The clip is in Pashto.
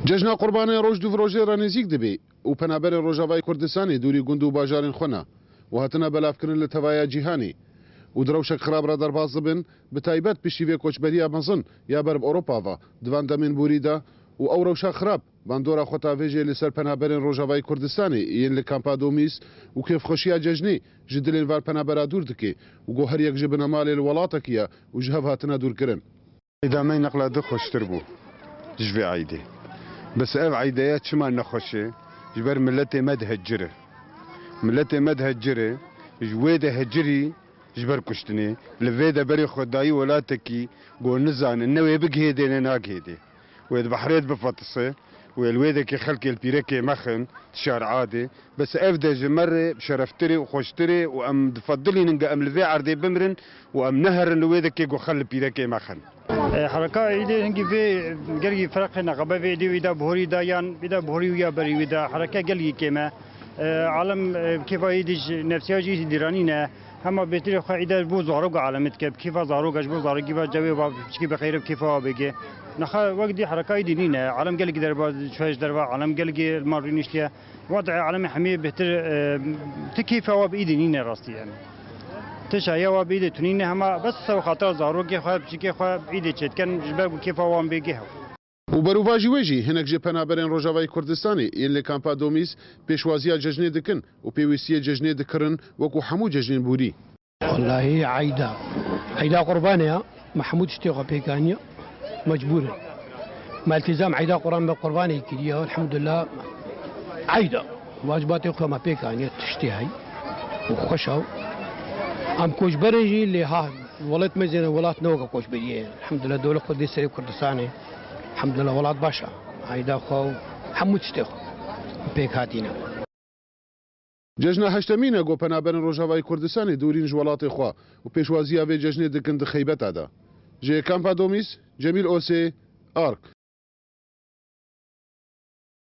جژنا قوربانê roj du rojê re nêzik dibe û penaberên Rojavayê Kurdistanê dûrî gund û bajarên xwe ne û hatina belavkirin li tevaya cîhanê û di rewşek xirab re derbas dibin bi taybet piştîvê koçberiya mezin ya ber bi Ewropa ve divan demên borî de û ew rewşa xirab bandora xwetavê jê li ser penaberên Rojavayê Kurdistanê yên li kampa Domîs û kêfxweşiya cejnê ji dilên var penabera dûr dike û got her yek ji binemalê li welatekî ye û ji hev hatine dûrkirin. Îdamey neqla di xweştir bû ji vê eydê. Bes ev eydeya çima nexweşe ji ber milletê me dihecire. Milletê me dihecire ji wê de hecirî ji ber kuştinê li vê de berê xwedayî welatekî got nizanin ne wê bigihêdê ne nagihêdê. Wê dibehirêt bifatise wê li wê dekî xelkê li pîrekê mexin şer'adê bes ev de ji me re şereftirê û xweştirê û em difedilînin em li vê erdê bimirin û em neherin li wê dekê got xel li pîrekê mexin. حركة إيدي هنجي في جري فرق نقابة في إيدي ويدا بهوري دا يان ويدا بهوري ويا بري ويدا حركة جلي كما عالم كيف إيدي نفسية جي ديرانينا هم بيتري خايدة بو زاروج عالمت كيف زاروج أجبو زاروج كيف جوي بشكي بخير كيف بيجي نخا وقت حركة إيدي نينا عالم جلي دربا شويش دربا عالم جلي المارينيشتيا وضع عالم حمية بيتر تكيف هو بإيدي نينا راستي يعني تشايا وبيد تنين هما بس سو خاطر زاروگی خواب چیکی خواب ایده چت کن جبر کیف وان بگه و بروواجی وجی هنک جه پنابرین روجاوای کردستانی این لی کامپا دومیس پیشوازی ججنه دکن و پیوستی ججنه دکرن وکو حمو ججنه بوری. والله عيدا قربانيا محمود اشتيغا بيكانيا مجبورا ما التزام عيدا قرباني كديا الحمد لله عيدا واجباتي خو ما بيكانيا تشتهي وخشوا ام كوشبرجي اللي ها ولات مزينه ولات نوقه كوشبريه الحمد لله دوله قدسي كردستاني الحمد لله ولات باشا عيدا خو حمود اشتيغا بيكاتينا جژنا هشتمینه گو پنابرین روجاوای کردستانی دورین جوالات خوا و پیشوازی اوی جژنه دکن دخیبت ادا. جه کامپا دومیس جمیل اوسی آرک.